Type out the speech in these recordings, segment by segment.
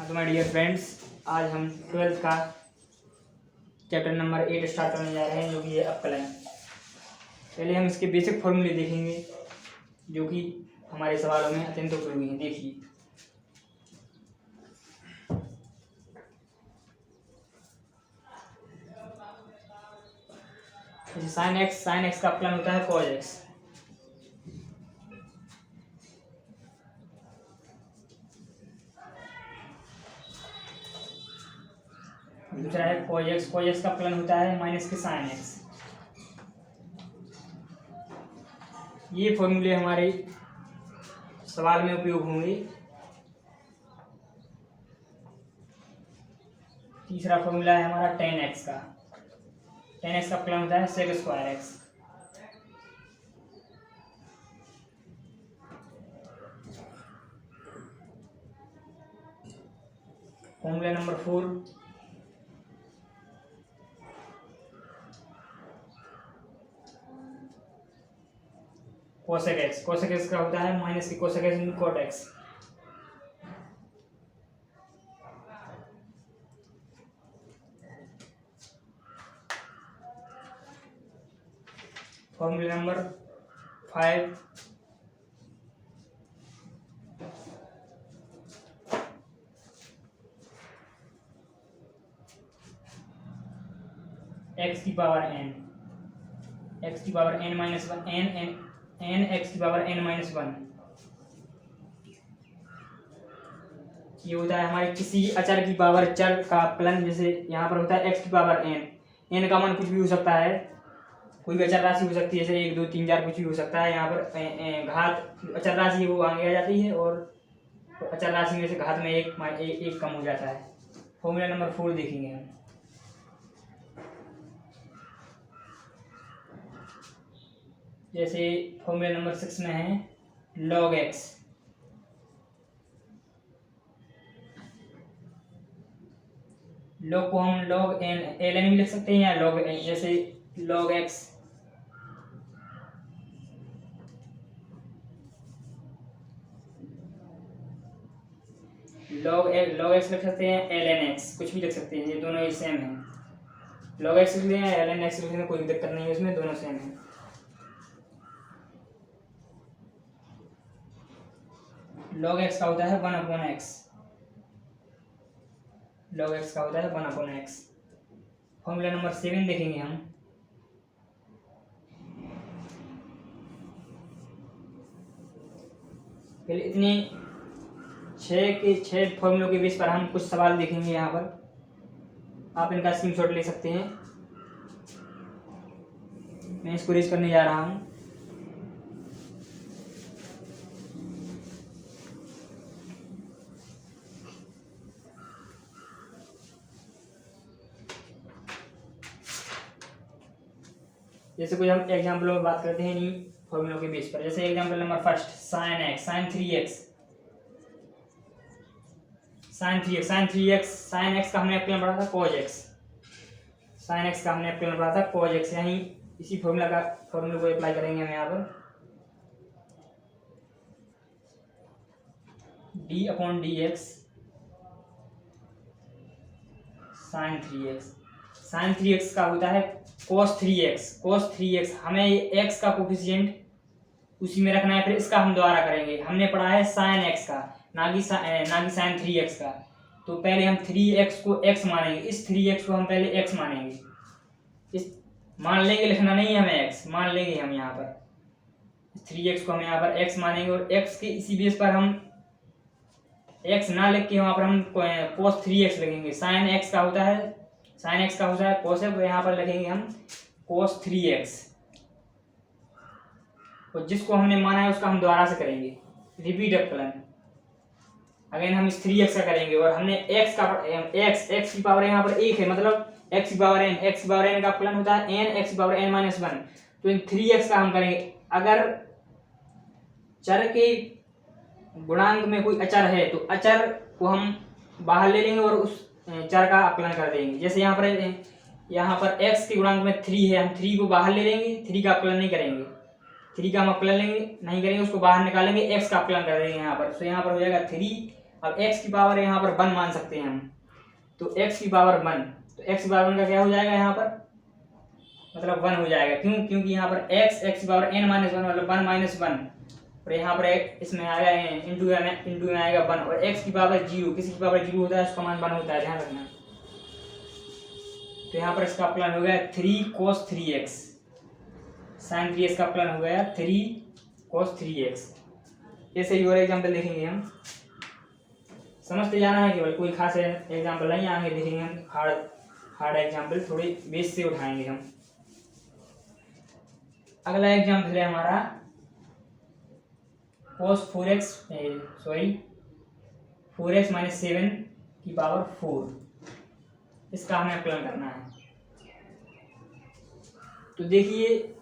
हाँ तो my dear friends, आज हम 12th का चैप्टर नंबर 8 स्टार्ट करने जा रहे हैं, जो कि है अपकलन। पहले हम इसके बेसिक फॉर्मूले देखेंगे, जो कि हमारे सवालों में अत्यंत उपयोगी हैं। देखिए, साइन एक्स का अपकलन होता है कॉज एक्स। दूसरा है कॉज एक्स का अपकलन होता है माइनस के साइन एक्स। ये फॉर्मूले हमारे सवाल में उपयोग होंगे। तीसरा फॉर्मूला है हमारा टेन एक्स का अपकलन होता है sec square x. Formula number 4 cosec x का होता है माइनस की cosec x into cot x. Formula number 5 x की power n minus 1 n x की पावर n माइनस 1। ये होता है हमारे किसी अचर की पावर चर का अपकलन। जैसे यहाँ पर होता है एक्स की पावर n का मान कुछ भी हो सकता है, कोई भी अचर राशि हो सकती है, जैसे 1 2 3 4 कुछ भी हो सकता है। यहाँ पर घात अचर राशि वो आगे आ जाती है और अचर राशि में से घात में एक कम हो जाता है। फॉर्मूला नंबर 4 देखेंगे हम। जैसे फॉर्मूला नंबर 6 में है लॉग एक्स। लॉग को हम लॉग ln भी लिख सकते हैं या लॉग जैसे लॉग एक्स लॉग एक्स लिख सकते हैं, ln एक्स कुछ भी लिख सकते हैं, ये दोनों ही सेम है। लॉग एक्स लिख लें या ln एक्स लिख लें, कोई दिक्कत नहीं है, इसमें दोनों सेम है। लॉग एक्स का होता है 1/x। लॉग एक्स का होता है 1/x। फॉर्मूला नंबर 7 देखेंगे हम। पहले इतने 6 फॉर्मूलों के बेस पर हम कुछ सवाल देखेंगे। यहाँ पर आप इनका स्क्रीनशॉट ले सकते हैं। मैं इसको रेज करने जा रहा हूँ। जैसे कोई हम एग्जाम्पल में बात करते हैं इन्हीं फॉर्मूलों के बेस पर। जैसे example number 1 sine 3x sine x का हमने अपकलन पढ़ा था कॉज एक्स। साइन एक्स का हमने अपकलन पढ़ा था कॉज एक्स। यहीं इसी फॉर्मूले को अप्लाई करेंगे हम यहाँ पर। d/dx साइन 3x का होता है cos 3x। हमें x का कोफिशिएंट उसी में रखना है, फिर इसका हम दोबारा करेंगे। हमने पढ़ा है साइन x का, ना कि साइन 3x का। तो पहले हम 3x को x मानेंगे, इस 3x को हम पहले x मानेंगे। इस मान लेंगे, लिखना नहीं है हमें, x मान लेंगे हम यहाँ पर। 3x को हम यहाँ पर x मानेंगे और x के इसी बेस पर हम x ना लिख के वहाँ पर हम cos 3x लिखेंगे। साइन x का होता है cos है, यहाँ पर लिखेंगे हम cos 3x। और जिसको हमने माना है उसका हम दोबारा से करेंगे, रिपीट अपकलन। अगेन हम इस 3x का करेंगे और हमने x की पावर यहाँ पर 1 है, मतलब x की पावर n का अपकलन होता है n x की पावर n माइनस 1। तो इन 3x का हम करेंगे। अगर चर के गुणांक में कोई अचर है तो अचर को हम बाहर ले लेंगे और उस चर का अपकलन कर देंगे। जैसे यहाँ पर x के गुणांक में 3 है, हम 3 को बाहर ले लेंगे, 3 का अपकलन नहीं करेंगे। 3 का हम अपकलन नहीं करेंगे, उसको बाहर निकालेंगे, x का अपकलन कर देंगे यहाँ पर। तो यहाँ पर हो जाएगा 3 अब x की पावर यहाँ पर 1 मान सकते हैं हम, तो x की पावर 1, तो x की पावर 1 का क्या हो जाएगा यहाँ पर, मतलब 1 हो जाएगा। क्यों? क्योंकि यहाँ पर x की पावर n माइनस 1 मतलब 1 माइनस 1, और यहाँ पर इसमें आएगा इंटू में आएगा 1, और x की पावर 0, किसी की पावर 0 होता है उसका मान 1 होता है, ध्यान रखना। तो यहाँ पर इसका प्लान हो गया 3 cos 3x, sin 3x का प्लान हो गया 3 cos 3x। ऐसे ही और एग्जाम्पल देखेंगे हम, समझते जाना है केवल, कोई खास एग्जाम्पल नहीं, आगे देखेंगे हम हार्ड एग्जाम्पल थोड़े बेस से उठाएंगे हम। अगला एग्जाम्पल है हमारा cos 4x माइनस 7 की पावर 4, इसका हमें अप्लाई करना है। तो देखिए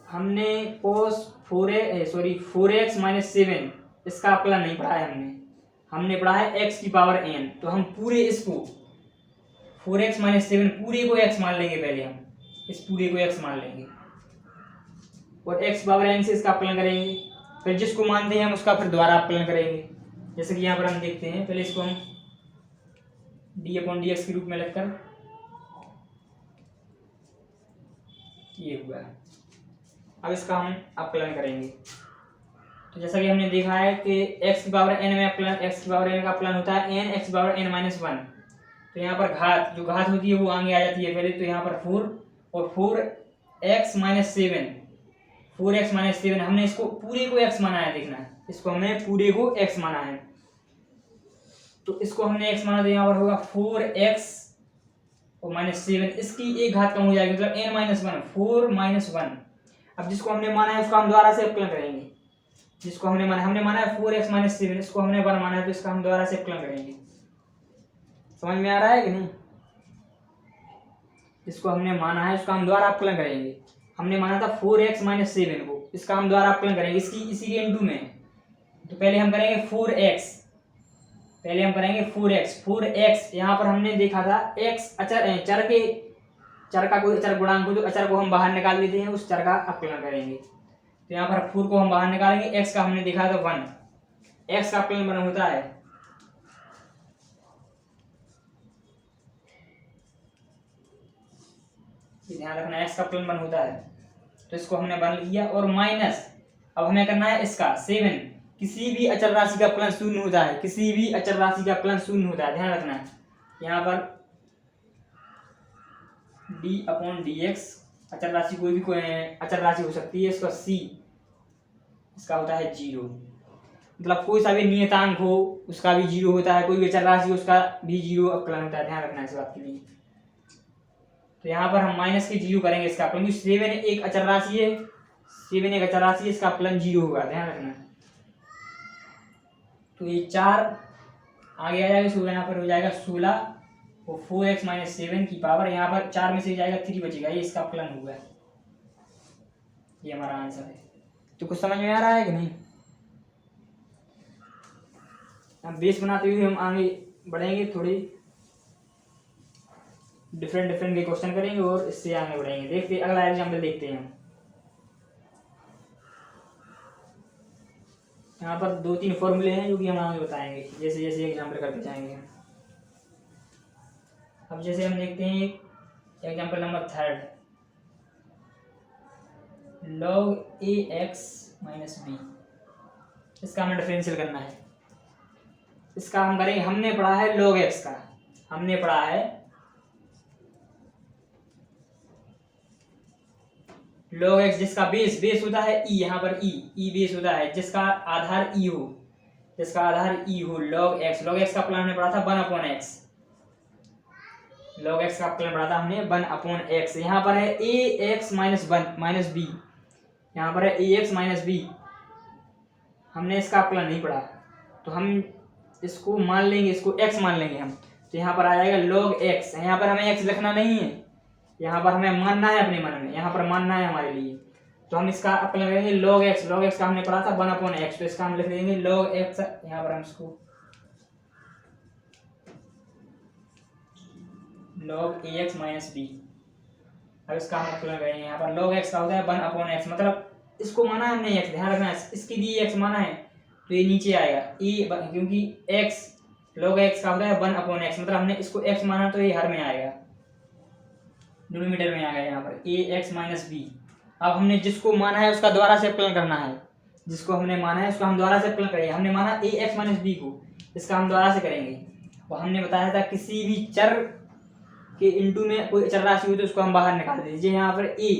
हमने cos 4x माइनस 7 इसका अप्लाई नहीं पढ़ा है, हमने पढ़ा है x की पावर n। तो हम पूरे इसको 4x माइनस 7 पूरे को x मान लेंगे, पहले हम इस पूरे को x मान लेंगे और x पावर n से इसका अप्लाई करेंगे, फिर जिसको मानते हैं हम उसका फिर दोबारा अप्लाई करेंगे। जैसे कि यहाँ पर हम देखते हैं, पहले इसको हम d/dx के रूप में लिखकर ये हुआ। अब इसका हम अप्लाई करेंगे। तो जैसा कि हमने देखा है कि x की पावर n में x की पावर n का अप्लाई होता है n x की पावर n माइनस 1। तो यहाँ पर घात जो घात होती है वो आगे आ जाती है पहले, तो यहाँ पर 4 और 4x माइनस 7 हमने इसको पूरे को x माना है, देखना इसको हमने पूरे को x माना है। तो इसको हमने x माना, तो यहाँ पर होगा 4x और माइनस 7, इसकी एक घात कम हो जाएगी मतलब n माइनस 1, 4 माइनस 1। अब जिसको हमने माना है उसको हम दोबारा से अप्लाई करेंगे, जिसको हमने माना है 4x माइनस 7, इसको हमने 1 माना है तो इसका हम दोबारा से अप्लाई करेंगे। समझ में आ रहा है कि नहीं? जिसको हमने माना है उसका हम दोबारा अप्लाई करेंगे। हमने माना था 4x माइनस 7 को, इसका हम दोबारा अप्लाई करेंगे इसी के इंटू में। तो पहले हम करेंगे 4x, फोर एक्स यहाँ पर हमने देखा था x चर का कोई अचर गुणांक हो, जो अचर को हम बाहर निकाल लेते हैं उस चर का अप्लाई करेंगे। तो यहाँ पर 4 को हम बाहर निकालेंगे, x का हमने देखा था 1, x का अप्लाई 1 होता है। ध्यान रखना x का अप्लाई 1 होता है, तो इसको हमने 1 लिया और माइनस, अब हमें करना है इसका 7। किसी भी अचर राशि का अप्लाई 0 होता है, किसी भी अचर राशि का अप्लाई 0 होता है, ध्यान रखना है। यहाँ पर d/dx अचर राशि कोई भी अचर राशि हो सकती है, इसका c इसका होता है 0, मतलब कोई सा भी नियतांक हो उसका भी 0 होता है, कोई भी अचर राशि हो उसका भी 0 अप्लाई होता है, ध्यान रखना है इस बात के लिए। तो यहाँ पर हम माइनस के 0 करेंगे इसका अप्लाई, क्योंकि 7 एक अचर राशि है, 7 एक अचर राशि है, इसका अप्लाई 0 होगा, ध्यान रखना। तो ये 4 आगे आ जाएगा, 16 यहाँ पर हो जाएगा 16 और 4x माइनस 7 की पावर, यहाँ पर 4 में से जाएगा 3 बचेगा, ये इसका अप्लाई होगा, ये हमारा आंसर है। तो कुछ समझ में आ रहा है कि नहीं? अब बेस बनाते हुए हम आगे बढ़ेंगे, थोड़ी डिफरेंट के क्वेश्चन करेंगे और इससे आगे बढ़ेंगे। देखते अगला एग्जाम्पल देखते हैं। यहाँ पर 2-3 फॉर्मूले हैं जो कि हम आगे बताएंगे जैसे जैसे एग्जाम्पल करते जाएंगे। अब जैसे हम देखते हैं example number 3, log ax minus b, इसका हमें डिफरेंशियल करना है। इसका हम करेंगे, हमने पढ़ा है log x का, हमने पढ़ा है log x जिसका बेस होता है e, यहाँ पर e बेस होता है, जिसका आधार e हो, log x का प्लान हमने पढ़ा था 1/x, log x का प्लान पढ़ा था हमने 1/x। यहाँ पर है ax माइनस 1 माइनस b, यहाँ पर है ax माइनस b, हमने इसका प्लान नहीं पढ़ा, तो हम इसको मान लेंगे, इसको x मान लेंगे हम। तो यहाँ पर आ जाएगा log x, यहाँ पर हमें x लिखना नहीं है, यहाँ पर हमें मानना है अपने मन में, यहाँ पर मानना है हमारे लिए। तो हम इसका अप्लाई करेंगे log x का हमने पढ़ा था 1/x, तो इसका हम लिख देंगे log x, यहाँ पर हम इसको log ax माइनस b। अब इसका हम अप्लाई करेंगे, यहाँ पर log x का होता है 1/x, मतलब इसको माना है हमने x, ध्यान रखना है इसकी भी x माना है, तो ये नीचे आएगा क्योंकि x log x का होता है 1/x, मतलब हमने इसको x माना तो ये हर में आएगा, डिनोमिनेटर में आएगा यहाँ पर ax माइनस बी। अब हमने जिसको माना है उसका दोबारा से अवकलन करना है, जिसको हमने माना है उसका हम दोबारा से अवकलन करेंगे। हमने माना ax माइनस बी को, इसका हम दोबारा से करेंगे। और हमने बताया था किसी भी चर के इंटू में कोई अचर राशि हो तो उसको हम बाहर निकाल दीजिए। यहाँ पर a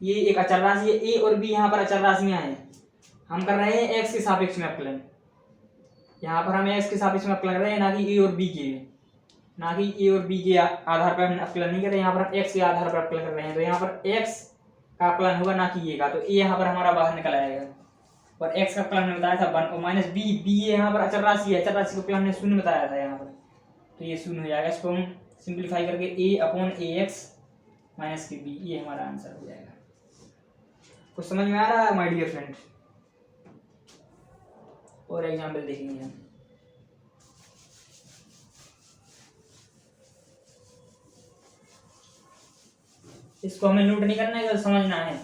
ये एक अचर राशि है, a और b यहाँ पर अचर राशियाँ हैं। हम कर रहे हैं x के सापेक्ष में अवकलन, यहाँ पर हम x के सापेक्ष में अवकलन कर रहे हैं, ना कि a और b के, ना कि a और b के आधार पर हम अवकलन नहीं कर रहे हैं। यहाँ पर हम x के आधार पर अवकलन कर रहे हैं, तो यहाँ पर x का अवकलन होगा ना कि a का, तो a यहाँ पर हमारा बाहर निकल आएगा। और x का अवकलन हमने बताया था 1 और माइनस b, b ये यहाँ पर अचर राशि है, अचर राशि का अवकलन हमने शून्य बताया था यहाँ पर, तो ये शून्य हो जाएगा। इसको हम सिंप्लीफाई करके a/ax माइनस के b, ये हमारा आंसर हो जाएगा। कुछ समझ में आ रहा है माय डियर फ्रेंड? और एग्जाम्पल देखेंगे हम। इसको हमें नोट नहीं करना है, समझना है।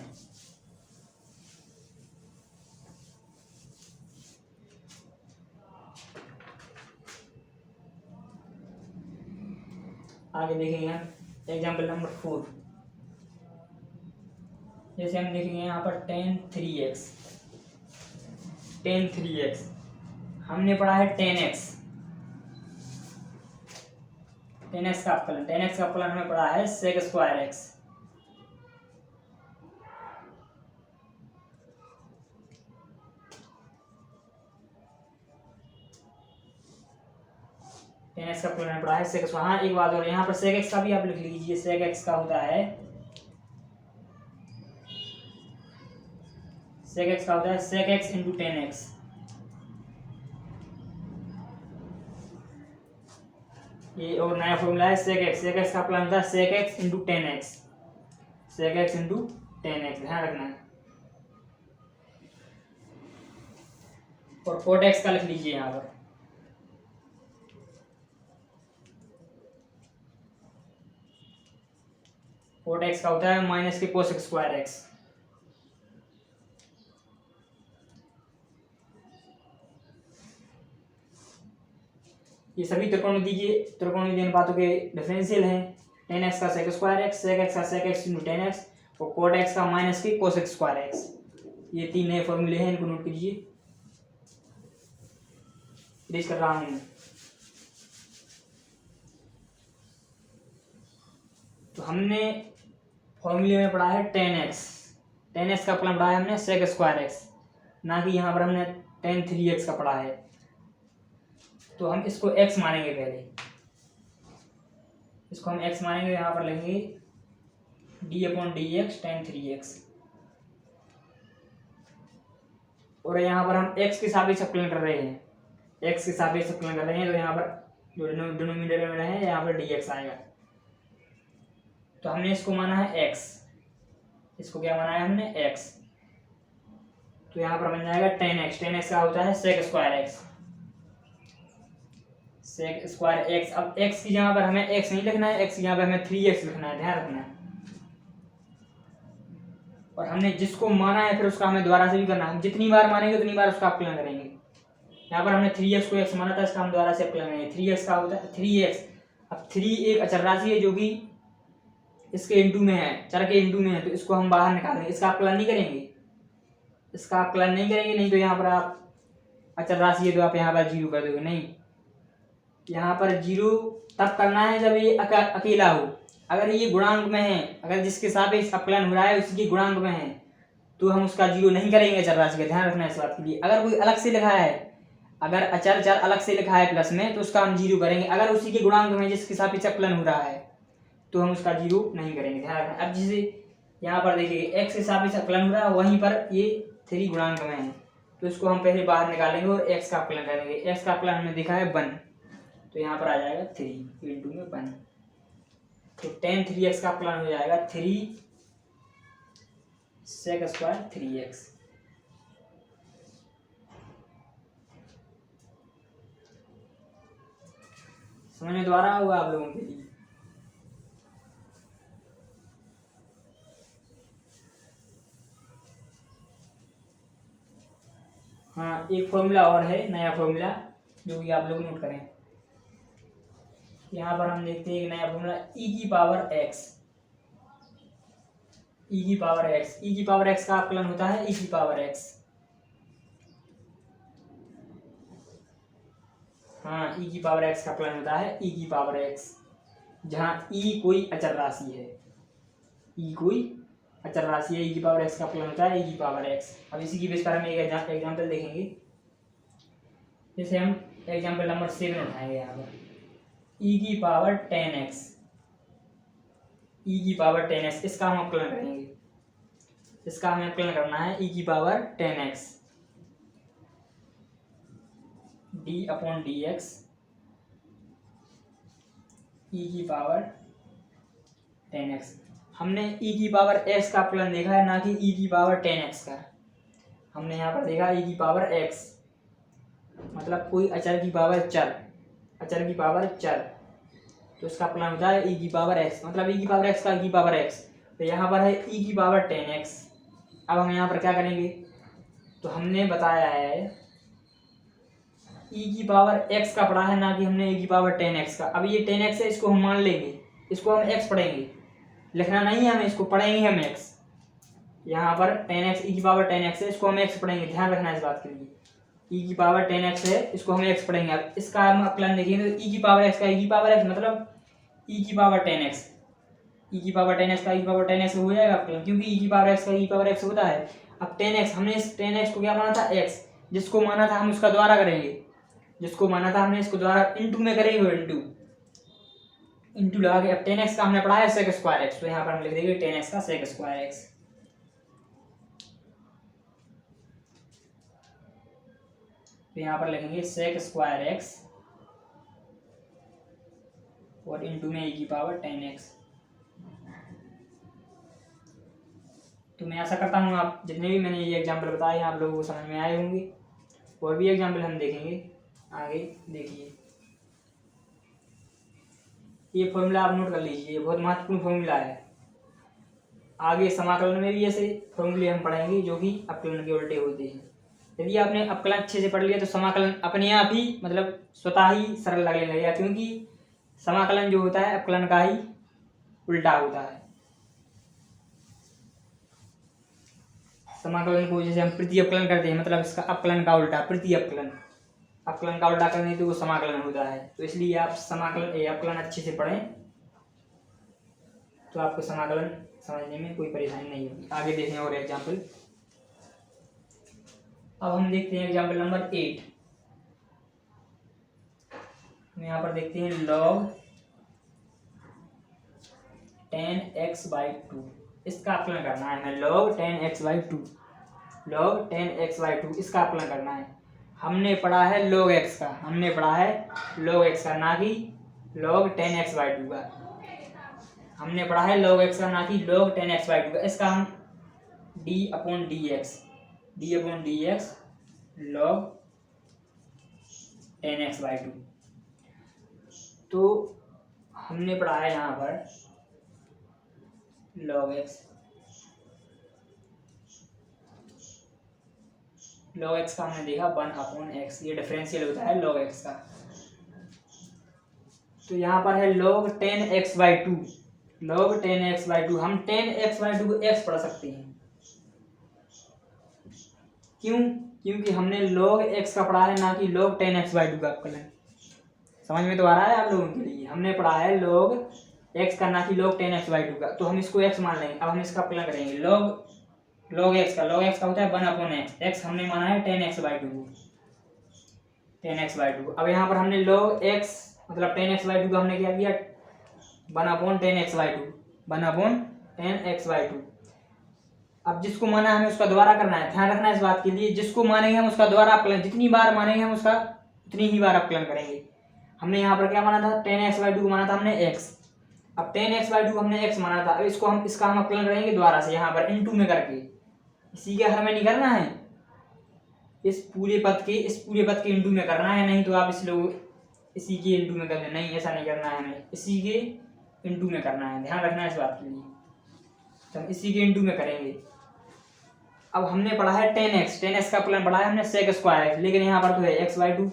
आगे देखेंगे हम एग्जाम्पल नंबर 4। जैसे हम देखेंगे यहाँ पर tan 3x, tan 3x हमने पढ़ा है tan x, tan x का अवकलन, tan x का अवकलन हमें पढ़ा है sec square x। tan x का अवकलन हमें पढ़ा है sec स्क्वायर। हाँ एक बात और, यहाँ पर sec x का भी आप लिख लीजिए, sec x का होता है sec x का होता है sec x into tan x। ये और नया फॉर्मूला है sec x, sec x का अवकलन होता है sec x into tan x, sec x into tan x, ध्यान रखना है। और cot x का लिख लीजिए यहाँ पर, cot x का होता है माइनस के cos स्क्वायर x। ये सभी त्रिकोणमितीय अनुपातों के डिफरेंशियल हैं। tan x का sec square x, sec x का sec x into tan x, और cot x का माइनस के cos स्क्वायर x। ये तीन नए फॉर्मूले हैं, इनको नोट कीजिए, इरेज कर रहा हूँ। तो हमने फॉर्मूले में पढ़ा है tan x का अवकलन पढ़ा है हमने sec स्क्वायर x, ना कि यहाँ पर हमने tan 3x का पढ़ा है। तो हम इसको x मानेंगे, पहले इसको हम x मानेंगे, यहाँ पर लेंगे d/dx tan 3x, और यहाँ पर हम x के सापेक्ष अवकलन कर रहे हैं, x के सापेक्ष अवकलन कर रहे हैं, तो यहाँ पर जो डिनोमिनेटर में रहे यहाँ पर dx आएगा। तो हमने इसको माना है x, इसको क्या माना है हमने x, तो यहाँ पर बन जाएगा tan x का होता है sec square x, sec square x। अब x की जगह पर हमें x नहीं लिखना है, x की जगह पर हमें 3x लिखना है, ध्यान रखना है। और हमने जिसको माना है फिर उसका हमें दोबारा से भी करना है, हम जितनी बार मानेंगे उतनी बार उसका अवकलन करेंगे। यहाँ पर हमने 3x को x माना था, इसका हम दोबारा से अवकलन करेंगे। 3x का होता है 3x, अब 3 एक अचर राशि है जो कि इसके इंटू में है, चर के इंटू में है, तो इसको हम बाहर निकालेंगे, इसका अवकलन नहीं करेंगे, इसका अवकलन नहीं करेंगे, नहीं तो यहाँ पर आप अचर राशि है तो आप यहाँ पर 0 कर दोगे, नहीं, यहाँ पर 0 तब करना है जब ये अकेला हो। अगर ये गुणांक में है, अगर जिसके सापेक्ष अवकलन हो रहा है उसकी गुणांक में है, तो हम उसका 0 नहीं करेंगे अचर राशि का, ध्यान रखना इस बात के लिए। अगर कोई अलग से लिखा है, अगर अचर चर अलग से लिखा है प्लस में, तो उसका हम 0 करेंगे। अगर उसी के गुणांक में जिसके सापेक्ष अवकलन हो रहा है तो हम उसका 0 नहीं करेंगे, ध्यान रखना। अब जैसे यहाँ पर देखिए x के सापेक्ष अवकलन हो रहा है, वहीं पर ये 3 गुणांक में है, तो इसको हम पहले बाहर निकालेंगे और x का अवकलन करेंगे। x का अवकलन हमने देखा है 1, तो यहाँ पर आ जाएगा 3 इंटू में 1, तो tan 3x का अवकलन हो जाएगा 3 sec स्क्वायर 3x। समझ में दोबारा हुआ आप लोगों के लिए? हाँ, एक फॉर्मूला और है, नया फॉर्मूला, जो कि आप लोग नोट करें। यहाँ पर हम देखते हैं एक नया फॉर्मूला, ई की पावर एक्स। ई की पावर एक्स, ई की पावर एक्स का अपकलन होता है ई की पावर एक्स। हाँ, ई की पावर एक्स का अपकलन होता है ई की पावर एक्स, जहाँ ई कोई अचर राशि है। ई कोई अचर राशि है, ई की पावर एक्स का अपकलन होता है ई की पावर एक्स। अब इसी की बेस पर हम एक एग्जाम्पल देखेंगे। जैसे हम एग्जाम्पल नंबर 7 उठाएंगे यहाँ पर, ई की पावर 10x, ई की पावर 10x, इसका हम अपकलन करेंगे। इसका हमें अपकलन करना है ई की पावर 10x d/dx, ई की पावर 10x। हमने ई की पावर x का अपकलन देखा है, ना कि ई की पावर 10x का। हमने यहाँ पर देखा ई की पावर x, मतलब कोई अचर की पावर चर, अचर की पावर चर, तो इसका अपकलन होता है ई की पावर x, मतलब ई की पावर x का ई की पावर x। तो यहाँ पर है ई की पावर 10x। अब हम यहाँ पर क्या करेंगे, तो हमने बताया है ई की पावर x का पढ़ा है, ना कि हमने ई की पावर 10x का। अब ये 10x है, इसको हम मान लेंगे, इसको हम x पढ़ेंगे, लिखना नहीं है हमें, इसको पढ़ेंगे हम x। यहाँ पर 10x, ई की पावर 10x है, इसको हम x पढ़ेंगे, ध्यान रखना इस बात के लिए। ई की पावर 10x है, इसको हम x पढ़ेंगे। अब इसका हम अपकलन देखेंगे, तो ई की पावर x का ई की पावर x, मतलब ई की पावर 10x, ई की पावर 10x का ई की पावर 10x हो जाएगा अपकलन, क्योंकि ई की पावर x का ई की पावर x होता है। अब 10x, हमने इस 10x को क्या माना था, x, जिसको माना था हम उसका द्वारा करेंगे, जिसको माना था हमने इसको द्वारा इंटू में करेंगे, इंटू लगा के। अब 10x का हमने पढ़ा है sec स्क्वायर x, तो यहाँ पर हम लिख देंगे 10x का sec स्क्वायर x। तो यहाँ पर लिखेंगे sec स्क्वायर x और इंटू में e की पावर 10x। तो मैं आशा करता हूँ आप जितने भी मैंने ये एग्जाम्पल बताए आप लोगों को समझ में आए होंगे। और भी एग्जाम्पल हम देखेंगे आगे। देखिए ये फॉर्मूला आप नोट कर लीजिए, ये बहुत महत्वपूर्ण फॉर्मूला है। आगे समाकलन में भी ऐसे फॉर्मूले हम पढ़ेंगे जो कि अपकलन के उल्टे होते हैं। यदि आपने अपकलन अच्छे से पढ़ लिया तो समाकलन अपने आप ही मतलब स्वतः ही सरल लगने लगेगा, क्योंकि समाकलन जो होता है अपकलन का ही उल्टा होता है। समाकलन को जैसे हम प्रति अपकलन करते हैं, मतलब इसका अपकलन का उल्टा प्रति अपकलन, अपकलन का उल्टा करने तो वो समाकलन होता है। तो इसलिए आप समाकलन अपकलन अच्छे से पढ़ें तो आपको समाकलन समझने में कोई परेशानी नहीं होगी। आगे देखें और एग्जाम्पल। अब हम देखते हैं एग्जाम्पल नंबर 8। यहाँ पर देखते हैं log 10x/2, इसका अपकलन करना है हमें। log 10x/2, log 10x/2 इसका अपकलन करना है। हमने पढ़ा है log x का, हमने पढ़ा है log x का, ना कि log 10x/2 का। हमने पढ़ा है log x का, ना कि log 10x/2 का। इसका हम d/dx log 10x/2। तो हमने पढ़ा है यहाँ पर log x का हमने देखा 1/x, ये डिफरेंशियल होता है log x का। तो यहाँ पर है log 10x/2, log 10x/2। हम 10x/2 को x पढ़ सकते हैं, क्यों? क्योंकि हमने log x का पढ़ा है, ना कि log 10x/2 का अपकलन। समझ में तो आ रहा है आप लोगों के लिए? हमने पढ़ा है log x का, ना कि log 10x/2 का, तो हम इसको x मान लेंगे। अब हम इसका अपकलन करेंगे log x का होता है 1/x, x हमने माना है 10x/2 को, 10x/2। अब यहाँ पर हमने log x मतलब 10x/2 का हमने क्या किया 1/10x/2, 1/10x/2। अब जिसको माना है हमें उसका दोबारा करना है, ध्यान रखना है इस बात के लिए। जिसको मानेंगे हम उसका दोबारा अपकलन, जितनी बार मानेंगे हम उसका उतनी ही बार अपकलन करेंगे। हमने यहाँ पर क्या माना था 10x/2 को माना था हमने x। अब 10x/2 को हमने x माना था। अब इसको हम इसका हम अपकलन करेंगे दोबारा से यहाँ पर इनटू में करके। इसी के हर में नहीं करना है, इस पूरे पद के इनटू में करना है, नहीं तो आप इसी के इनटू में कर दें। नहीं, ऐसा नहीं करना है हमें, इसी के इनटू में करना है, ध्यान रखना है इस बात के लिए। तो हम इसी के इनटू में करेंगे। अब हमने पढ़ा है 10x का प्लान पढ़ा है हमने sec स्क्वायर x, लेकिन यहाँ पर तो है x/2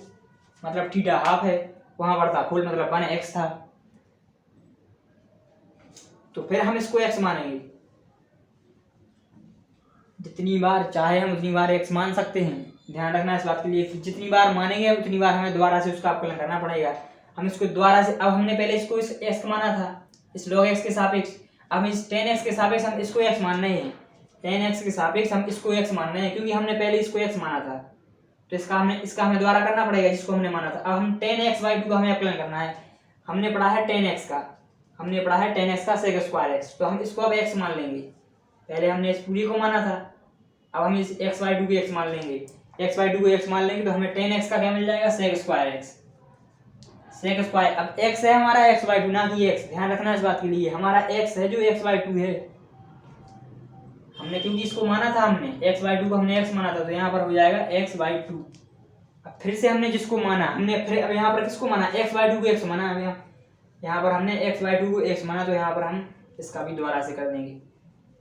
मतलब थीटा हाफ है, वहां पर था फुल मतलब 1x था, तो फिर हम इसको x मानेंगे। जितनी बार चाहे हम उतनी बार x मान सकते हैं, ध्यान रखना इस बात के लिए। जितनी बार मानेंगे उतनी बार हमें दोबारा से उसका अवकलन करना पड़ेगा। हम इसको दोबारा से, अब हमने पहले इसको इस x माना था इस log x के सापेक्ष, अब इस 10x के सापेक्ष हम इसको x मान रहे हैं, 10x के सापेक्ष हम इसको x मान रहे हैं, क्योंकि हमने पहले इसको x माना था, तो इसका हमें दोबारा करना पड़ेगा जिसको हमने माना था। अब हम 10x/2 का हमें अवकलन करना है। हमने पढ़ा है 10x का sec स्क्वायर x, तो हम इसको अब x मान लेंगे। पहले हमने इस पूरी को माना था, अब हम इस x/2 को x मान लेंगे। x/2 को x मान लेंगे तो हमें 10x का क्या मिल जाएगा, sec square x। sec square, अब x है हमारा x/2 ना कि x, ध्यान रखना इस बात के लिए, हमारा x है जो x/2 है। हमने क्योंकि इसको माना था, हमने x/2 को हमने x माना था, तो यहाँ पर हो जाएगा x/2। अब फिर से हमने जिसको माना, हमने फिर अब यहाँ पर किसको माना, x/2 को x माना। अब यहाँ पर हमने x/2 को x माना, तो यहाँ पर हम इसका भी दोबारा से कर देंगे,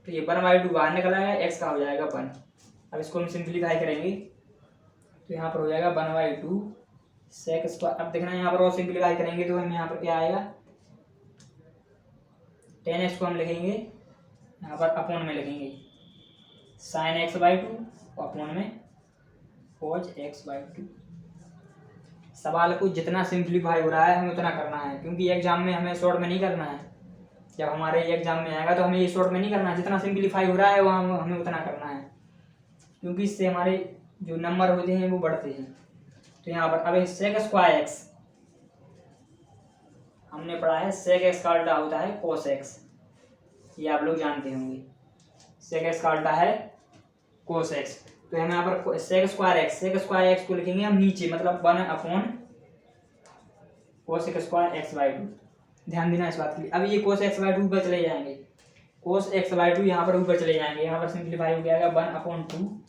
तो ये 1/2 बाहर निकल आएगा, x का हो जाएगा 1। अब इसको हम सिंप्लीफाई करेंगे तो यहाँ पर हो जाएगा 1/2 sec स्क्वायर। अब देखना यहाँ पर और सिंप्लीफाई करेंगे तो हम यहाँ पर क्या आएगा, 10x को हम लिखेंगे यहाँ पर अपॉन में लिखेंगे sin x/2 और अपॉन में cos x/2। सवाल को जितना सिंप्लीफाई हो रहा है हमें उतना करना है, क्योंकि एग्जाम में हमें शॉर्ट में नहीं करना है। जब हमारे एग्जाम में आएगा तो हमें ये शॉर्ट में नहीं करना है, जितना सिंप्लीफाई हो रहा है वहाँ हमें उतना करना है, क्योंकि इससे हमारे जो नंबर होते हैं वो बढ़ते हैं। तो यहाँ पर अब sec स्क्वायर x हमने पढ़ा है, sec x का उल्टा होता है cos x, ये आप लोग जानते होंगे। sec x का उल्टा है cos x, तो हम यहाँ पर sec स्क्वायर x को लिखेंगे हम नीचे, मतलब 1/cos स्क्वायर x/2। ध्यान देना इस बात के लिए। अब ये cos x/2 ऊपर चले जाएंगे, cos x/2 यहाँ पर ऊपर चले जाएंगे, यहाँ पर सिंप्लीफाई हो जाएगा 1/2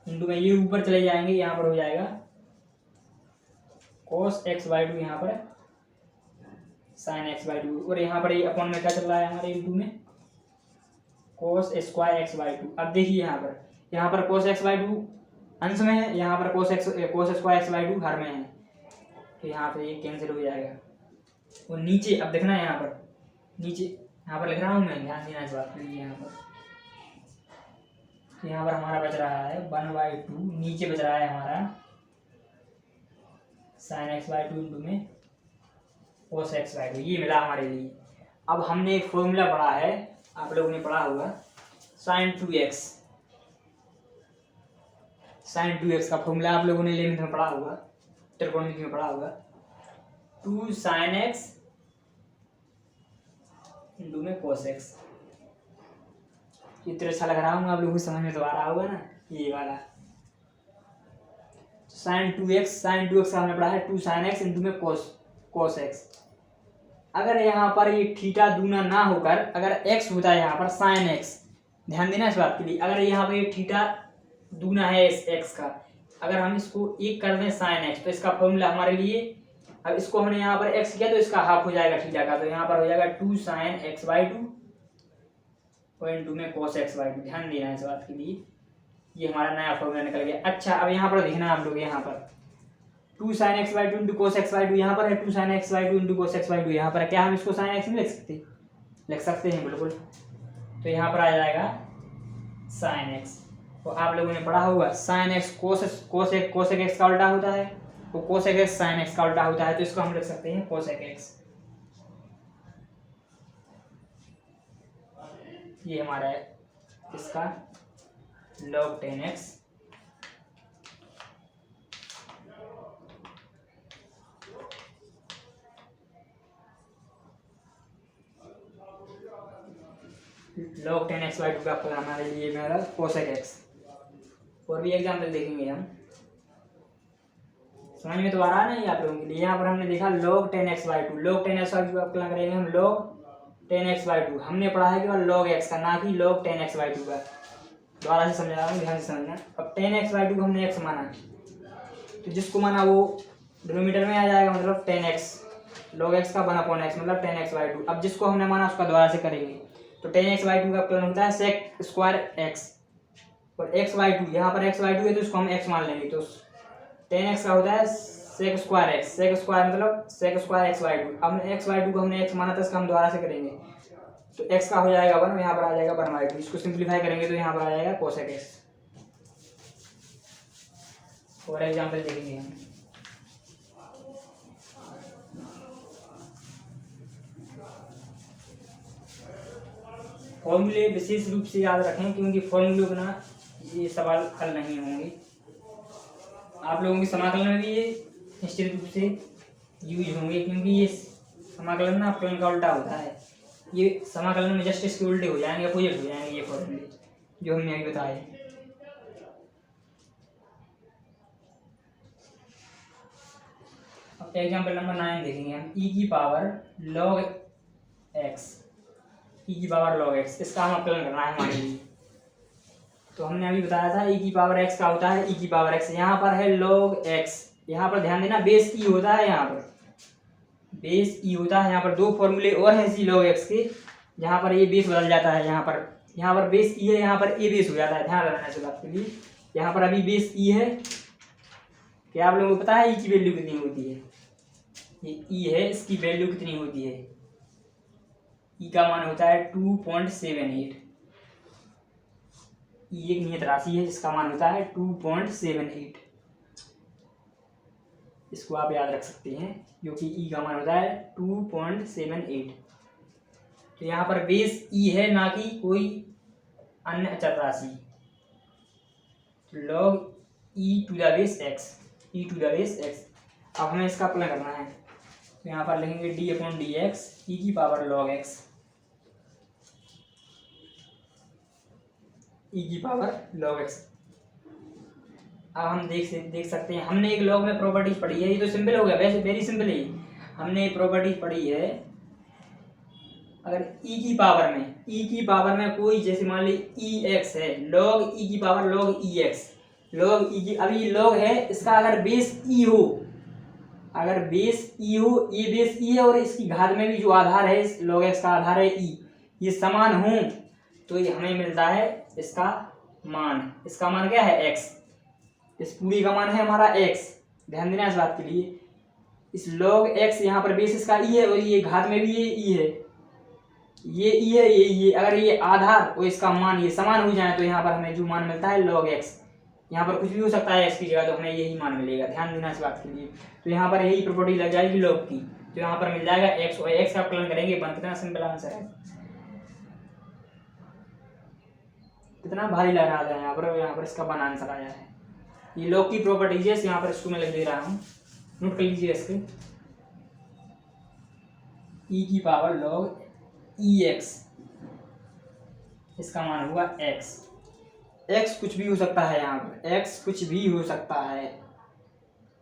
इंटू में ये ऊपर चले जाएंगे, यहाँ पर हो जाएगा cos x/2 यहाँ पर sin x/2, और यहाँ पर ये अपॉन में क्या चल रहा है हमारे इंटू में cos स्क्वायर x/2। अब देखिए यहाँ पर cos x/2 अंश में है, यहाँ पर cos स्क्वायर x/2 हर में है, तो यहाँ पर ये कैंसिल हो जाएगा। और नीचे अब देखना है, यहाँ पर नीचे यहाँ पर लिख रहा हूँ मैं, ध्यान देना इस बात के लिए। यहाँ पर हमारा बच रहा है 1/2, नीचे बच रहा है हमारा sin x/2 इंटू में cos x/2, ये मिला हमारे लिए। अब हमने एक फॉर्मूला पढ़ा है, आप लोगों ने पढ़ा होगा, sin 2x का फॉर्मूला आप लोगों ने 11th में पढ़ा होगा, त्रिकोणमिति में पढ़ा होगा। 2 sin x इंटू में cos x। इतना अच्छा लग रहा हूँ, आप लोगों को समझ में तो आ रहा होगा ना, ये वाला sin 2x का हमने पढ़ा है 2 sin x इंटू में cos x। अगर यहाँ पर ये थीटा दूना ना होकर अगर x होता है यहाँ पर sin x, ध्यान देना इस बात के लिए, अगर यहाँ पर ये थीटा दूना है इस x का, अगर हम इसको 1 कर दें sin x, तो इसका फॉर्मूला हमारे लिए, अब इसको हमने यहाँ पर x किया तो इसका हाफ हो जाएगा थीटा का, तो यहाँ पर हो जाएगा 2 sin x/2 और इंटू में cos x/2। ध्यान देना इस बात के लिए, ये हमारा नया फॉर्मूला निकल गया। अच्छा, अब यहाँ पर देखना आप लोग, यहाँ पर 2 sin x/2 into cos x/2, यहाँ पर है 2 sin x/2 into cos x/2, यहाँ पर क्या हम इसको sin x नहीं लिख सकते हैं बिल्कुल, तो यहाँ पर आ जाएगा sin x। तो आप लोगों ने पढ़ा होगा sin x cos x का उल्टा होता है, तो cos x sin x का उल्टा होता है, तो इसको हम लिख सकते हैं cos x। ये हमारा है इसका log 10x log 10x/2 का फॉर्मूला हमारे लिए मेरा cos x। और भी एग्जाम्पल देखेंगे हम, समझ में तो आ रहा है ना ये आप लोगों के लिए। यहाँ पर हमने देखा log 10x/2, log 10x/2 का अवकलन करेंगे हम log 10x/2। हमने पढ़ा है केवल log x का, ना कि log 10x/2 का। दोबारा से समझा रहा हूँ, ध्यान से समझना। अब 10x/2 को हमने x माना, तो जिसको माना वो डिनोमिनेटर में आ जाएगा, मतलब 10x log x का 1/x मतलब 10x/2। अब जिसको हमने माना उसका दोबारा से करेंगे, तो 10x/2 का अवकलन होता है sec स्क्वायर x, और एक्स बाई टू, यहाँ पर एक्स बाई टू है तो इसको हम एक्स मान लेंगे। तो 10x का होता है sec square x, sec square मतलब sec square x by two. अब एक्स बाई टू को हमने एक्स माना था, इसका हम दोबारा से करेंगे तो x का हो जाएगा 1, यहाँ पर आ जाएगा 1 बाई टू। इसको सिंप्लीफाई करेंगे तो यहाँ पर आ जाएगा कोसेक एक्स। और एग्जाम्पल देखेंगे हम। फॉर्मूले विशेष रूप से याद रखें क्योंकि फॉर्मूले बिना ये सवाल हल नहीं होंगे। आप लोगों की समाकलन में भी ये निश्चित रूप से यूज होंगे क्योंकि ये समाकलन ना अपकलन का उल्टा होता है। ये समाकलन में जस्ट इसके उल्टे हो जाएंगे, अपोजिट हो जाएंगे ये फॉर्मूले जो हमने अभी बताए। अब एग्जाम्पल नंबर 9 देखेंगे हम। ई की पावर लॉग एक्स, ई की पावर लॉग एक्स, इसका हम अपकलन करना है हमारे लिए। तो हमने अभी बताया था ई की पावर एक्स का होता है ई की पावर एक्स, यहाँ पर है लॉग एक्स। यहाँ पर ध्यान देना बेस ई होता है, यहाँ पर बेस ई होता है। यहाँ पर दो फॉर्मूले और हैं इसी लॉग एक्स के, जहाँ पर ये बेस बदल जाता है। यहाँ पर बेस ई है, यहाँ पर ए बेस हो जाता है। ध्यान रखना इस बात के लिए। यहाँ पर अभी बेस ई है, क्या आप लोगों को पता है ई की वैल्यू कितनी होती है? ये ई है, इसकी वैल्यू कितनी होती है? ई का मान होता है 2.78। ई एक नियत राशि है जिसका मान होता है 2.78। इसको आप याद रख सकते हैं क्योंकि ई का मान होता है 2.78। तो यहाँ पर बेस ई है, ना कि कोई अन्य अचर राशि। Log e to the base x, e to the base x. अब हमें इसका अपना करना है तो यहाँ पर लिखेंगे डी अपॉन डी एक्स ई की पावर लॉग एक्स, ई की पावर लॉग एक्स। अब हम देख सकते हैं, हमने एक लॉग में प्रॉपर्टीज पढ़ी है। ये तो सिंपल हो गया, वैसे वेरी सिंपल है। हमने प्रॉपर्टीज पढ़ी है, अगर ई की पावर में कोई, जैसे मान ली ई एक्स है, लॉग ई की पावर लॉग ई एक्स, लॉग ई की, अभी लॉग है, इसका अगर बेस ई हो, अगर बेस ई हो, ये बेस ई है और इसकी घात में भी जो आधार है, इस लॉग एक्स का आधार है ई, ये समान हो तो ये हमें मिलता है इसका मान। इसका मान क्या है? एक्स। इस पूरी का मान है हमारा एक्स। ध्यान देना इस बात के लिए। इस लॉग एक्स यहाँ पर बेस इसका ई है और ये घात में भी ये ई है, ये ई है, ये अगर ये आधार और इसका मान ये समान हो जाए तो यहाँ पर हमें जो मान मिलता है लॉग एक्स। यहाँ पर कुछ भी हो सकता है एक्स की जगह, तो हमें यही मान मिलेगा। ध्यान देना इस बात के लिए। तो यहाँ पर यही प्रॉपर्टी लग जाएगी लॉग की, तो यहाँ पर मिल जाएगा एक्स, और एक्स का अपकलन करेंगे 1। कितना सिंपल आंसर है, कितना भारी लग रहा है। यहाँ पर इसका 1 आंसर आया है। ये लॉग की प्रॉपर्टीज है, यहाँ पर इसको मैं लिख दे रहा हूँ, नोट कर लीजिए इसके। ई की पावर लॉग ई एक्स, इसका मान हुआ एक्स। एक्स कुछ भी हो सकता है, यहाँ पर एक्स कुछ भी हो सकता है,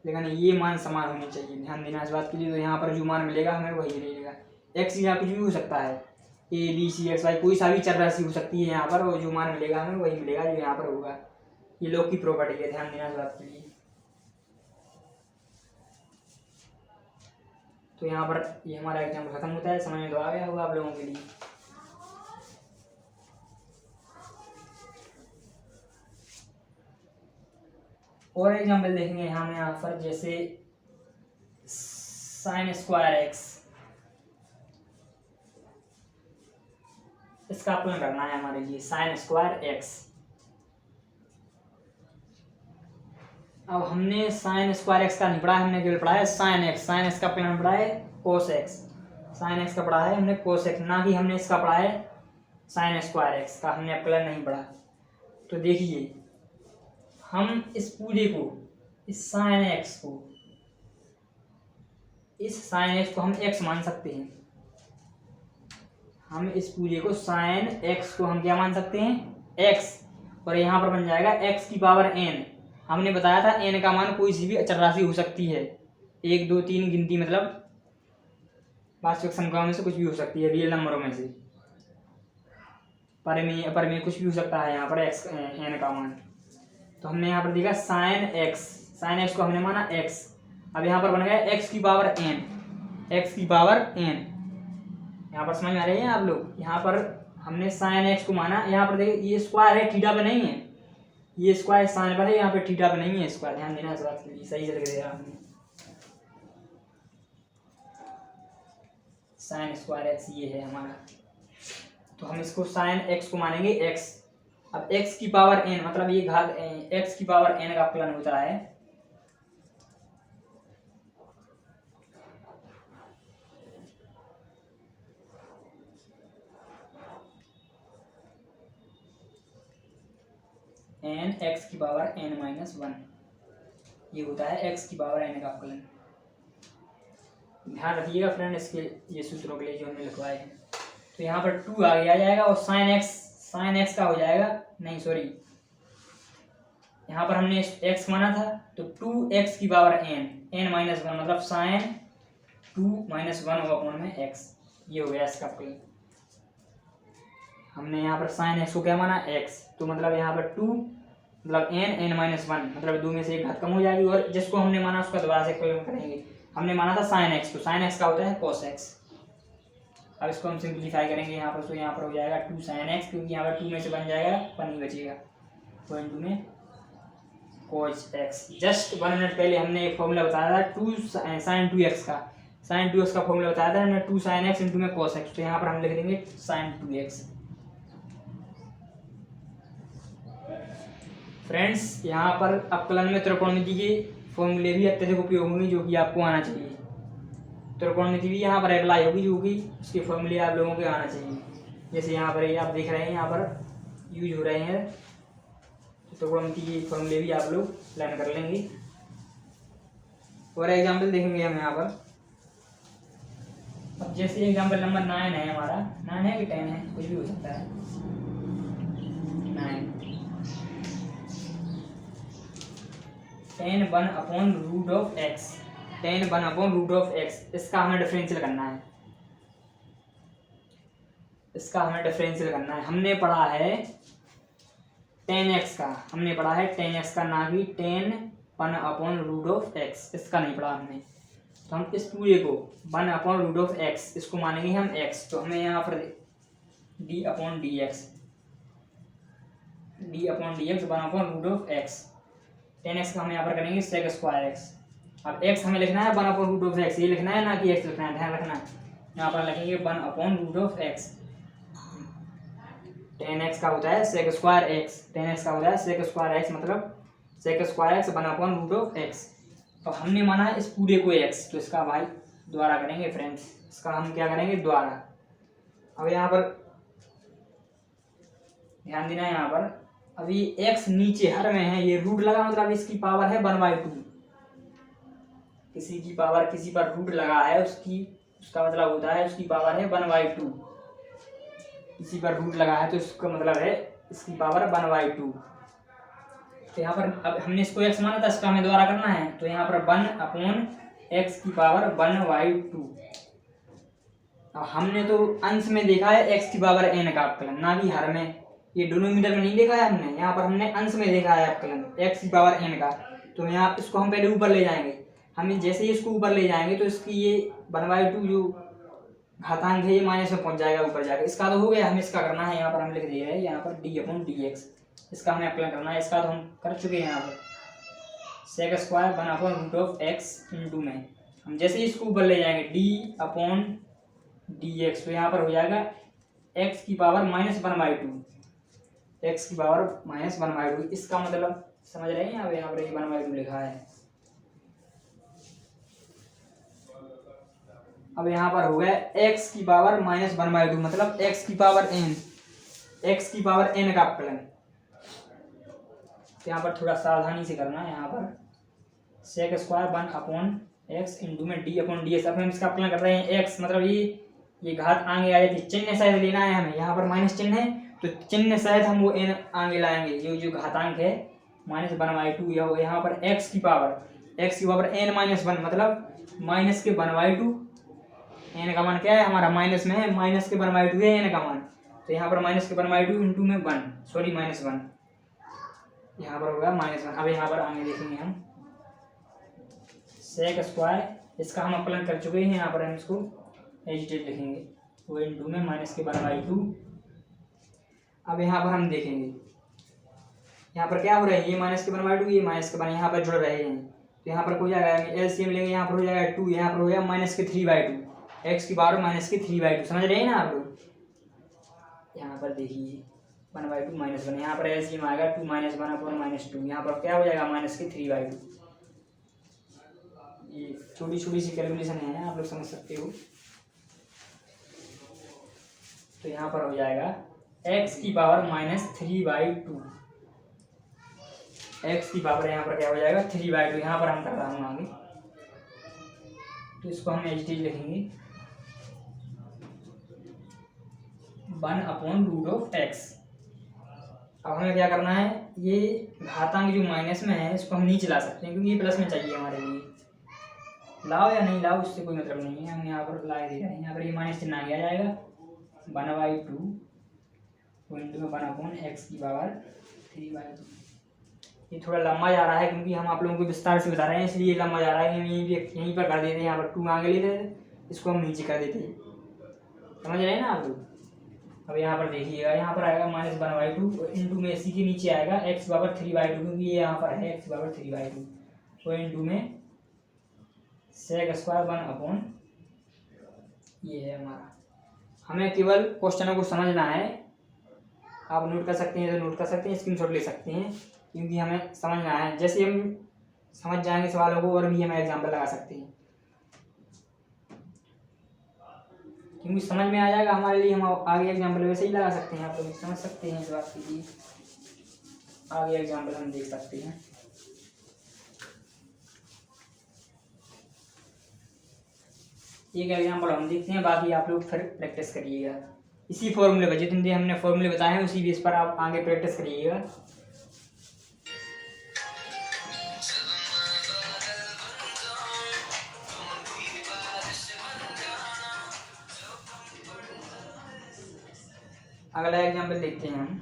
लेकिन ये मान समान होने चाहिए। ध्यान देना इस बात के लिए। तो यहाँ पर जो मान मिलेगा हमें वही मिलेगा। एक्स यहाँ कुछ भी हो सकता है, A B C X Y, कोई सा भी चर राशि हो सकती है यहाँ पर, और जो मान मिलेगा हमें वही मिलेगा जो यहाँ पर होगा। ये लॉग की प्रॉपर्टी है, ध्यान देना इस बात के लिए। तो यहाँ पर ये हमारा एग्जाम्पल खत्म होता है। समझ में तो आ गया होगा आप लोगों के लिए। और एग्जाम्पल देखेंगे हम यहाँ पर, जैसे साइन स्क्वायर एक्स, इसका अपकलन करना है हमारे लिए, साइन स्क्वायर एक्स। अब हमने साइन स्क्वायर एक्स का नहीं पढ़ा है, हमने केवल पढ़ा है साइन एक्स। साइन एक्स का अपकलन पढ़ा है कोस एक्स, साइन एक्स का पढ़ा है हमने कोस एक्स, ना कि हमने इसका पढ़ा है साइन स्क्वायर एक्स का, हमने अपकलन नहीं पढ़ा। तो देखिए, हम इस पूरे को, इस साइन एक्स को, इस साइन एक्स को हम एक्स मान सकते हैं। हम इस पूरे को साइन एक्स को हम क्या मान सकते हैं? एक्स। और यहाँ पर बन जाएगा एक्स की पावर एन। हमने बताया था एन का मान कोई सी भी अचर राशि हो सकती है, 1 2 3 गिनती, मतलब वास्तविक संख्याओं में से कुछ भी हो सकती है, रियल नंबरों में से, पर में कुछ भी हो सकता है यहाँ पर एक्स एन का मान। तो हमने यहाँ पर देखा साइन एक्स, साइन एक्स को हमने माना एक्स। अब यहाँ पर बन गया एक्स की पावर एन, एक्स की पावर एन। यहाँ पर समझ में आ रही है आप लोग? यहाँ पर हमने साइन एक्स को माना, यहाँ पर देखिए ये स्क्वायर है, थीटा पे नहीं है, ये स्क्वायर साइन पर है, यहाँ पे थीटा पे नहीं है स्क्वायर, ध्यान देना इस बात के लिए, सही से लिख दिया हमने। साइन स्क्वायर एक्स ये है हमारा, तो हम इसको साइन एक्स को मानेंगे एक्स। अब एक्स की पावर एन मतलब ये घात एक्स की पावर एन का अपकलन होता है एन एक्स की पावर एन माइनस वन, ये होता है एक्स की पावर एन का अपकलन। ध्यान रखिएगा फ्रेंड इसके ये सूत्रों के लिए जो हमने लिखवाए हैं। तो यहाँ पर 2 आगे आ जाएगा और साइन एक्स का हो जाएगा, नहीं सॉरी, यहाँ पर हमने x माना था तो 2x की पावर n माइनस वन मतलब साइन 2 माइनस वन अपॉन में x, ये हो गया इसका अपकलन। हमने यहाँ पर साइन x को क्या माना x, तो मतलब यहाँ पर 2 मतलब n माइनस वन मतलब 2 में से एक घात कम हो जाएगी, और जिसको हमने माना उसका दोबारा से अपकलन करेंगे। हमने माना था साइन x, तो साइन x का होता है कॉस x। अब इसको हम सिंप्लीफाई करेंगे यहाँ पर, तो यहाँ पर हो जाएगा 2 साइन x, क्योंकि यहाँ पर 2 में से बन जाएगा 1 ही बचेगा, तो इन 2 में cos x। जस्ट 1 मिनट पहले हमने एक फॉर्मूला बताया था 2 साइन 2x का, साइन 2x का फॉर्मूला बताया था हमने 2 साइन x इंटू में cos x, तो यहाँ पर हम लिख देंगे साइन 2x। फ्रेंड्स यहाँ पर अपकलन में त्रिकोणमिति के फॉर्मूले भी अत्यधिक उपयोग होंगे जो कि आपको आना चाहिए। त्रिकोणमिति भी यहाँ पर अप्लाई होगी जो कि उसके फॉर्मूले आप लोगों के आना चाहिए। जैसे यहाँ पर ये आप देख रहे हैं यहाँ पर यूज हो रहे हैं, तो त्रिकोणमिति के फॉर्मूले भी आप लोग लर्न कर लेंगे। और एग्जाम्पल देखेंगे हम यहाँ पर। अब जैसे एग्जाम्पल नंबर 9 है हमारा, 9 है कि 10 है, कुछ भी हो सकता है। 9 tan 1 upon root of x, tan 1 upon root of x, इसका हमें डिफरेंशियल करना है, इसका हमें डिफरेंशियल करना है। हमने पढ़ा है tan x का, हमने पढ़ा है tan x का, ना कि tan 1 upon root of x, इसका नहीं पढ़ा हमने। तो हम इस पूरे को 1 अपॉन रूट ऑफ एक्स इसको मानेंगे हम x, तो हमें यहाँ पर d upon d x 1 upon root of x, tan x का हम यहाँ पर करेंगे sec स्क्वायर x। अब x हमें लिखना है 1 अपॉन रूट ऑफ x, ये लिखना है ना कि x लिखना है, ध्यान रखना है। यहाँ पर लिखेंगे 1 upon root of x, tan x का होता है sec square x, tan x का होता है sec स्क्वायर x मतलब sec square x 1 upon root of x। तो हमने माना है इस पूरे को x, तो इसका भाई द्वारा करेंगे फ्रेंड्स, इसका हम क्या करेंगे द्वारा। अब यहाँ पर ध्यान देना है, यहाँ पर अभी x नीचे हर में है, ये रूट लगा मतलब इसकी पावर है 1/2। किसी की पावर किसी पर रूट लगा है उसका मतलब होता है उसकी पावर है 1/2। किसी पर रूट लगा है तो इसका मतलब है इसकी पावर 1/2। तो यहाँ पर अब हमने इसको x माना था, इसका हमें द्वारा करना है, तो यहाँ पर 1 अपॉन x की पावर 1/2। अब हमने तो अंश में देखा है x की पावर n का अपकलन, ना कि हर में, ये डिनोमिनेटर में नहीं देखा है हमने, यहाँ पर हमने अंश में देखा है अपकलन x की पावर n का। तो यहाँ इसको हम पहले ऊपर ले जाएंगे, हमें जैसे ही इसको ऊपर ले जाएंगे तो इसकी ये 1/2 जो घातांक है ये माइनस में पहुंच जाएगा ऊपर जाकर। इसका तो हो गया, हमें इसका करना है, यहाँ पर हम लिख दे रहे हैं यहाँ पर d अपॉन डी एक्स, इसका हमें अपकलन करना है। इसका तो हम कर चुके हैं यहाँ पर sec square 1 upon root of x into में, हम जैसे ही इसको ऊपर ले जाएंगे d अपॉन डी एक्स, तो यहाँ पर हो जाएगा x की पावर -1/2, x की पावर -1/2। इसका मतलब समझ रहे हैं, यहाँ पर 1/2 लिखा है। अब यहाँ पर हो गया x की पावर -1/2 मतलब x की पावर n का अपकलन। यहाँ पर थोड़ा सावधानी से करना है, यहाँ पर sec square 1 upon x into में d अपॉन डी एक्स। अब हम इसका अपकलन कर रहे हैं x मतलब ये घात आगे आ जाती है, चिन्ह शायद लेना है हमें, यहाँ पर माइनस चिन्ह है तो चिन्ह शायद हम वो n आगे लाएंगे, जो घातांक है -1/2, यहाँ पर x की पावर n-1 मतलब माइनस के 1/2, n का मान क्या है हमारा माइनस में है, माइनस के 1/2 है n का मान, तो यहाँ पर माइनस के 1/2 इंटू में 1, सॉरी -1, यहाँ पर होगा -1। अब यहाँ पर आगे देखेंगे हम sec स्क्वायर, इसका हम अपकलन कर चुके हैं, यहाँ पर हम इसको एजिटेट लिखेंगे, वो इंटू में माइनस के 1/2। अब यहाँ पर हम देखेंगे यहाँ पर क्या हो रहा है, ये माइनस के वन बाई टू, ये माइनस के वन यहाँ पर जुड़ रहे हैं, तो यहाँ पर हो जाएगा एलसीएम लेंगे, यहाँ पर हो जाएगा 2, यहाँ पर हो जाएगा माइनस के 3/2, एक्स की पावर माइनस के 3/2, समझ रहे हैं ना आप लोग। यहाँ पर देखिए 1/2 माइनस 1, यहाँ पर एलसीएम आएगा 2 - 1 - 2, यहाँ पर क्या हो जाएगा माइनस के 3/2। ये छोटी छोटी सी कैलकुलेशन है, आप लोग समझ सकते हो। तो यहाँ पर हो जाएगा एक्स की पावर माइनस 3/2, एक्स की पावर यहाँ पर क्या हो जाएगा 3/2, यहाँ पर हम कर रहा हूँ आगे, तो इसको हम एच डी लिखेंगे 1/√x। अब हमें क्या करना है, ये घातांक जो माइनस में है इसको हम नीचे ला सकते हैं, क्योंकि ये प्लस में चाहिए हमारे लिए। लाओ या नहीं लाओ उससे कोई मतलब नहीं है, हम यहाँ पर ला दे रहे हैं। यहाँ पर ये माइनस चिन्ह आ जाएगा 1/2 इंटू में 1/x की पावर 3/2। ये थोड़ा लंबा जा रहा है क्योंकि हम आप लोगों को विस्तार से बता रहे हैं, इसलिए लंबा जा रहा है। यहीं पर कर देते हैं, यहाँ पर 2 आगे ले लेते हैं, इसको हम नीचे कर देते हैं, समझ रहे हैं ना आप लोग। अब यहाँ पर देखिएगा, यहाँ पर आएगा माइनस 1/2 इंटू में इसी के नीचे आएगा एक्स पावर 3/2, क्योंकि ये यहाँ पर है एक्स पावर 3/2, तो इंटू में सेक स्क्वायर 1/, ये है हमारा। हमें केवल क्वेश्चनों को समझना है, आप नोट कर सकते हैं तो नोट कर सकते हैं, स्क्रीनशॉट ले सकते हैं, क्योंकि हमें समझना है। जैसे हम समझ जाएंगे सवालों को और भी हम एग्जाम्पल लगा सकते हैं, क्योंकि समझ में आ जाएगा हमारे लिए। हम आगे एग्जाम्पल वैसे ही लगा सकते हैं, आप लोग समझ सकते हैं इस बात के लिए। आगे एग्जाम्पल हम देख सकते हैं। एक एग्जाम्पल हम देखते हैं, बाकी आप लोग फिर प्रैक्टिस करिएगा इसी फॉर्मूले पर, जितने हमने फॉर्मूले बताए हैं उसी बेस पर आप आगे प्रैक्टिस करिएगा। अगला एग्जाम्पल देखते हैं हम।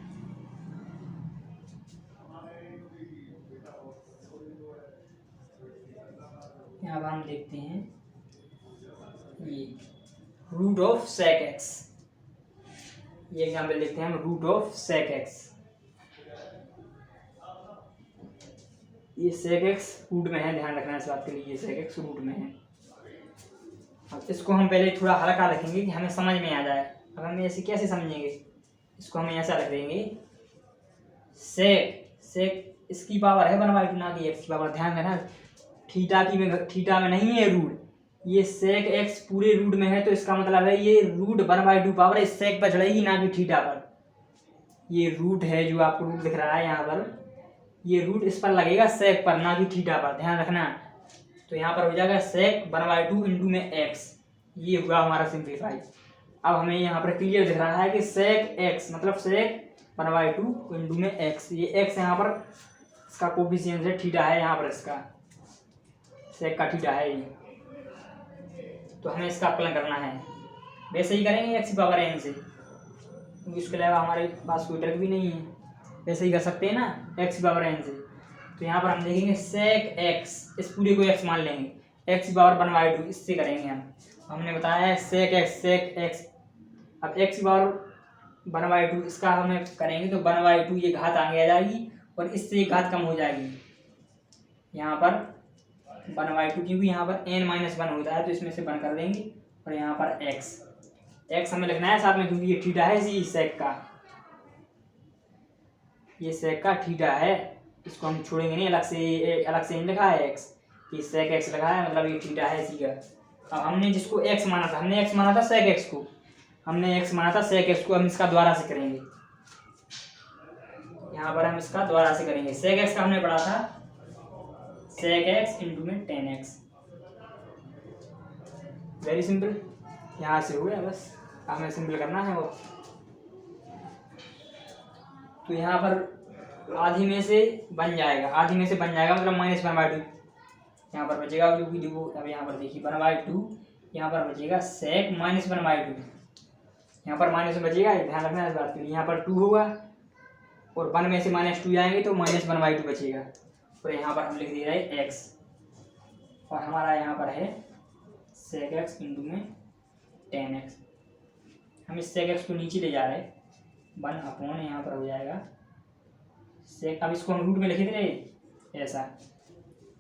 यहाँ पर हम देखते हैं ये रूट ऑफ सेक एक्स, ये एग्जाम्पल देखते हैं हम, रूट ऑफ सेक एक्स। ये सेक एक्स रूट में है, ध्यान रखना है इस बात के लिए, ये सेक एक्स रूट में है। अब इसको हम पहले थोड़ा हल्का रखेंगे कि हमें समझ में आ जाए। अब हम ऐसे कैसे समझेंगे, इसको हम ऐसा रख देंगे सेक इसकी पावर है 1/2 ना कि एक्स की पावर। ध्यान देना थीटा में नहीं है रूट, ये सेक एक्स पूरे रूट में है, तो इसका मतलब है ये रूट 1/2 पावर इस सेक पर चढ़ेगी ना कि थीटा पर। ये रूट है जो आपको रूट दिख रहा है यहाँ पर, ये रूट इस पर लगेगा सेक पर ना कि थीटा पर, ध्यान रखना। तो यहाँ पर हो जाएगा सेक 1/2 इंटू में एक्स, ये हुआ हमारा सिंप्लीफाई। अब हमें यहाँ पर क्लियर दिख रहा है कि सेक एक्स मतलब सेक 1/2 इंटू में एक्स, ये एक्स यहाँ पर इसका कोफिशिएंट है, थीटा है यहाँ पर, इसका सेक का थीटा है ये। तो हमें इसका अवकलन करना है, वैसे ही करेंगे एक्स की पावर एन से, क्योंकि इसके अलावा हमारे पास कोई ट्रिक भी नहीं है, वैसे ही कर सकते हैं ना एक्स की पावर एन से। तो यहाँ पर हम देखेंगे सेक एक्स, इस पूरे को एक्स मान लेंगे, एक्स की पावर 1/2 इससे करेंगे हम। हमने बताया है सेक एक्स। अब एक्स की पावर 1/2 इसका हमें करेंगे तो 1/2 ये घात आगे आ जाएगी और इससे एक घात कम हो जाएगी, यहाँ पर 1/2, क्योंकि यहाँ पर n-1 होता है तो इसमें से 1 कर देंगे, और यहाँ पर x हमें लिखना है साथ में, क्योंकि ये थीटा है इसी सेक का, ये सेक का थीटा है, इसको हम छोड़ेंगे नहीं, अलग से नहीं लिखा है x, ये सेक x लिखा है, मतलब ये थीटा है इसी का। अब हमने जिसको x माना था, हमने x माना था सेक x को, हम इसका द्वारा से करेंगे, यहाँ पर हम इसका द्वारा से करेंगे। सेक x का हमने पढ़ा था सेक x इंटू में tan x, वेरी सिंपल, यहाँ से हो गया बस, हमें सिंपल करना है वो। तो यहाँ पर आधी में से बन जाएगा मतलब -1/2, यहाँ पर बचेगा जो कि देखो, अब यहाँ पर देखिए 1/2, यहाँ पर बचेगा सेक -1/2, यहाँ पर माइनस में बचेगा, ध्यान रखना इस बात के लिए। यहाँ पर 2 होगा और 1 में से -2 जाएंगे तो -1/2 बचेगा, और यहाँ पर हम लिख दे रहे हैं x, और हमारा यहाँ पर है सेक x इंटू में tan x। हम इस सेक x को नीचे ले जा रहे हैं, 1/, यहाँ पर हो जाएगा सेक, अब इसको हम रूट में लिखे थे ऐसा।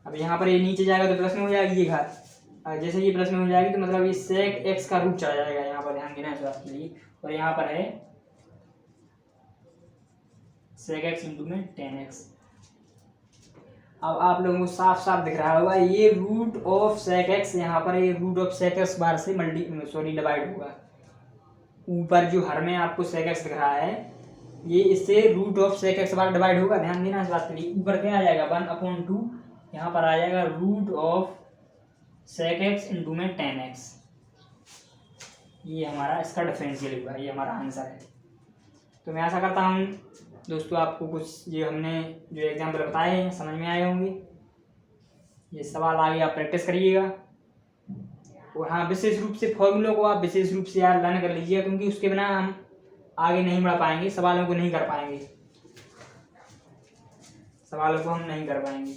अब यहाँ पर ये नीचे जाएगा तो प्लस में हो जाएगी ये घात, और जैसे ये प्लस में हो जाएगी तो मतलब ये सेक एक्स का रूट चला जाएगा यहाँ पर, ध्यान देना इस बात के लिए। और यहाँ पर है सेक एक्स इंटू में टेन एक्स। अब आप लोगों को साफ साफ दिख रहा होगा ये रूट ऑफ सेक एक्स, यहाँ पर ये रूट ऑफ सेक एक्स बार से डिवाइड होगा। ऊपर जो हर में आपको सेक एक्स दिख रहा है ये इससे रूट ऑफ सेक एक्स बार डिवाइड होगा, ध्यान देना इस बात के लिए। ऊपर क्या आ जाएगा 1/2, यहाँ पर आ जाएगा root of sec x into में टेन एक्स। ये हमारा इसका डिफरेंशियल हुआ, ये हमारा आंसर है। तो मैं आशा करता हूँ दोस्तों आपको कुछ ये हमने जो एग्जाम्पल बताए हैं समझ में आए होंगे। ये सवाल आगे आप प्रैक्टिस करिएगा, और हाँ विशेष रूप से फॉर्मूलों को आप विशेष रूप से यार लर्न कर लीजिएगा, क्योंकि उसके बिना हम आगे नहीं बढ़ पाएंगे, सवालों को नहीं कर पाएंगे, सवालों को हम नहीं कर पाएंगे।